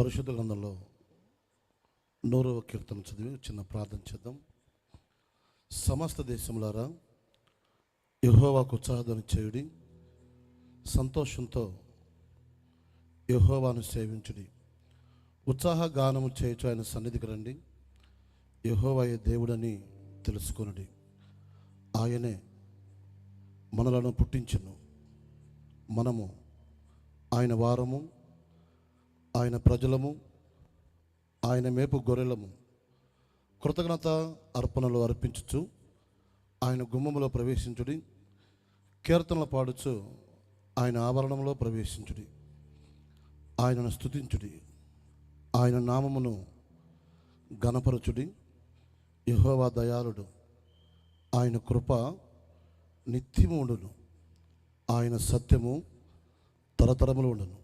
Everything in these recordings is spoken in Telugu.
పరిశుద్ధ గ్రంథంలో 100వ కీర్తన చదివి చిన్న ప్రార్థన చేద్దాం. సమస్త దేశములారా యెహోవాకు ఉత్సాహధ్వని చేయుడి, సంతోషంతో యెహోవాను సేవించుడి. ఉత్సాహ గానము చేయుచు ఆయన సన్నిధికి రండి. యెహోవాయే దేవుడని తెలుసుకొనుడి. ఆయనే మనలను పుట్టించును, మనము ఆయన వారము, ఆయన ప్రజలము, ఆయన మేపు గొర్రెలము. కృతజ్ఞత అర్పణలు అర్పించుచు ఆయన గుమ్మములో ప్రవేశించుడి. కీర్తనలు పాడుచు ఆయన ఆవరణంలో ప్రవేశించుడి. ఆయనను స్తుతించుడి, ఆయన నామమును ఘనపరచుడి. యెహోవా దయాళుడు, ఆయన కృప నిత్యము ఉండును, ఆయన సత్యము తరతరములు ఉండును.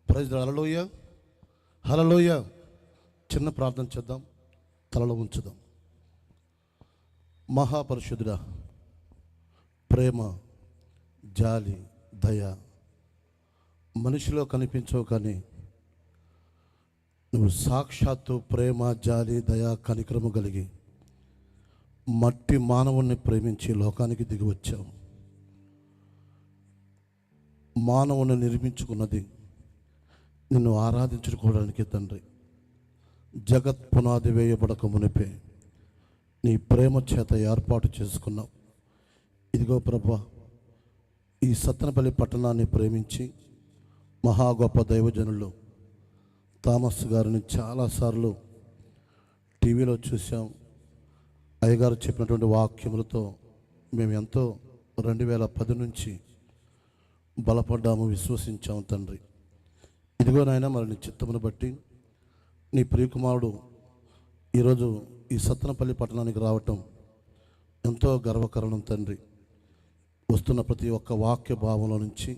ప్రైజ్ హల్లెలూయా, హల్లెలూయా. చిన్న ప్రార్థన చేద్దాం, తలలో ఉంచుదాం. మహాపరిశుద్ధుడా, ప్రేమ, జాలి, దయ మనిషిలో కనిపించవు, కానీ నువ్వు సాక్షాత్తు ప్రేమ, జాలి, దయ, కనికరము కలిగి మట్టి మానవుణ్ణి ప్రేమించి లోకానికి దిగి వచ్చావు. మానవుని నిర్మించుకున్నది నిన్ను ఆరాధించుకోవడానికి తండ్రి. జగత్ పునాది వేయబడక మునిపే నీ ప్రేమ చేత ఏర్పాటు చేసుకున్నావు. ఇదిగో ప్రభా, ఈ సత్తెనపల్లి పట్టణాన్ని ప్రేమించి మహా గొప్ప దైవజనులు థామస్ గారిని చాలాసార్లు టీవీలో చూసాం. అయ్యగారు చెప్పినటువంటి వాక్యములతో మేము ఎంతో 2010 నుంచి బలపడ్డాము, విశ్వసించాము తండ్రి. ఇదిగో నాయన, మరి నీ చిత్తమును బట్టి నీ ప్రియకుమారుడు ఈరోజు ఈ సత్తెనపల్లి పట్టణానికి రావటం ఎంతో గర్వకారణం తండ్రి. వస్తున్న ప్రతి ఒక్క వాక్య భావంలో నుంచి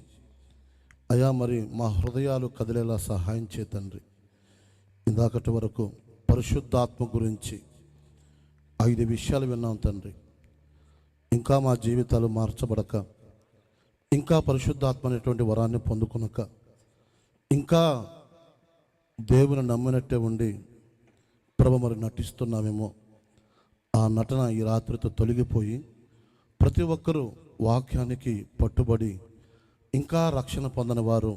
అయా మరి మా హృదయాలు కదిలేలా సహాయం చే తండ్రి. ఇందాకటి వరకు పరిశుద్ధాత్మ గురించి 5 విషయాలు విన్నాం తండ్రి. ఇంకా మా జీవితాలు మార్చబడక, ఇంకా పరిశుద్ధాత్మ అనేటువంటి వరాన్ని పొందుకునక, ఇంకా దేవుని నమ్మినట్టే ఉండి ప్రభు మరి నటిస్తున్నామేమో. ఆ నటన ఈ రాత్రితో తొలగిపోయి ప్రతి ఒక్కరూ వాక్యానికి పట్టుబడి ఇంకా రక్షణ పొందని వారు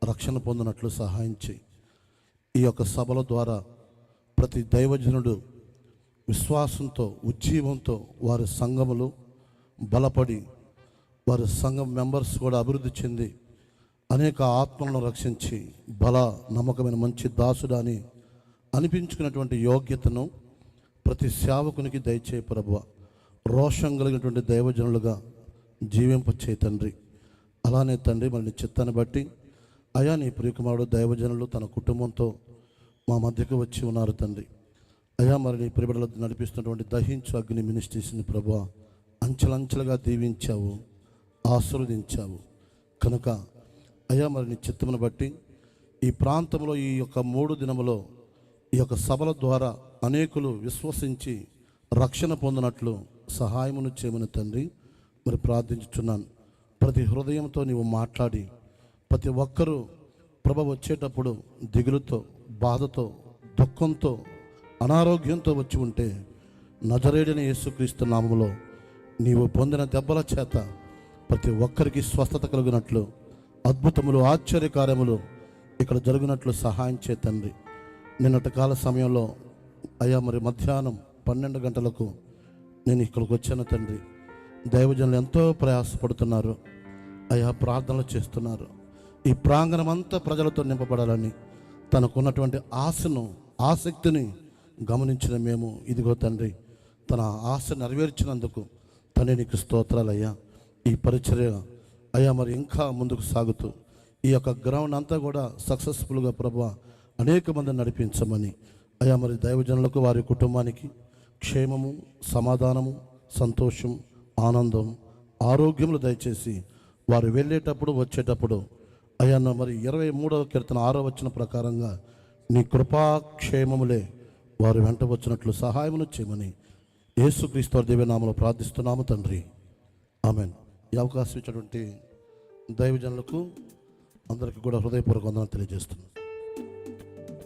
రక్షణ పొందినట్లు సహాయం చేయి. ఈ యొక్క సభల ద్వారా ప్రతి దైవజనుడు విశ్వాసంతో, ఉజ్జీవంతో వారి సంఘములు బలపడి, వారి సంఘం మెంబర్స్ కూడా అభివృద్ధి చెంది అనేక ఆత్మలను రక్షించి బల నమ్మకమైన మంచి దాసుడా అని అనిపించుకున్నటువంటి యోగ్యతను ప్రతి సేవకునికి దయచేయ ప్రభువా. రోషం కలిగినటువంటి దైవజనులుగా జీవింపచే తండ్రి. అలానే తండ్రి, మరి నీ చిత్తాన్ని బట్టి అయా నీ ప్రియకుమారుడు దైవజనులు తన కుటుంబంతో మా మధ్యకు వచ్చి ఉన్నారు తండ్రి. అయా మరి నీ ప్రియబిడ్డలు నడిపిస్తున్నటువంటి దహించు అగ్ని మినిస్ట్రీస్ని ప్రభువా అంచెలంచెలుగా దీవించావు, ఆశీర్వదించావు కనుక అయ్యా మరి నీ చిత్తమును బట్టి ఈ ప్రాంతంలో ఈ యొక్క 3 దినములో ఈ యొక్క సభల ద్వారా అనేకులు విశ్వసించి రక్షణ పొందినట్లు సహాయమును చేయమని తండ్రి మరి ప్రార్థించుచున్నాను. ప్రతి హృదయంతో నీవు మాట్లాడి ప్రతి ఒక్కరూ ప్రభ వచ్చేటప్పుడు దిగులుతో, బాధతో, దుఃఖంతో, అనారోగ్యంతో వచ్చి ఉంటే నజరేయుడైన యేసుక్రీస్తు నామములో నీవు పొందిన దెబ్బల చేత ప్రతి ఒక్కరికి స్వస్థత కలిగినట్లు, అద్భుతములు, ఆశ్చర్యకార్యములు ఇక్కడ జరిగినట్లు సహాయం చే తండ్రి. నిన్నటి కాల సమయంలో అయ్యా మరి మధ్యాహ్నం 12 గంటలకు నేను ఇక్కడికి వచ్చాను తండ్రి. దైవజనులు ఎంతో ప్రయాసపడుతున్నారు అయ్యా, ప్రార్థనలు చేస్తున్నారు. ఈ ప్రాంగణం అంతా ప్రజలతో నింపబడాలని తనకున్నటువంటి ఆశను, ఆసక్తిని గమనించిన మేము ఇదిగో తండ్రి తన ఆశ నెరవేర్చినందుకు తండ్రి నీకు స్తోత్రాలయ్యా. ఈ పరిచర్య అయ్యా మరి ఇంకా ముందుకు సాగుతూ ఈ యొక్క గ్రౌండ్ అంతా కూడా సక్సెస్ఫుల్గా ప్రభువా అనేక మంది నడిపించమని అయ్యా మరి దైవజనులకు, వారి కుటుంబానికి క్షేమము, సమాధానము, సంతోషం, ఆనందం, ఆరోగ్యములు దయచేసి వారు వెళ్ళేటప్పుడు వచ్చేటప్పుడు అయ్యా మరి 23వ కీర్తన 6వ వచనం ప్రకారంగా నీ కృపాక్షేమములే వారు వెంట వచ్చినట్లు సహాయమును చేయమని యేసుక్రీస్తు దివ్యనామములో ప్రార్థిస్తున్నాము తండ్రి, ఆమెన్. ఈ అవకాశం ఇచ్చినటువంటి దైవజనులకు అందరికీ కూడా హృదయపూర్వక వందనాలు తెలియజేస్తున్నాను.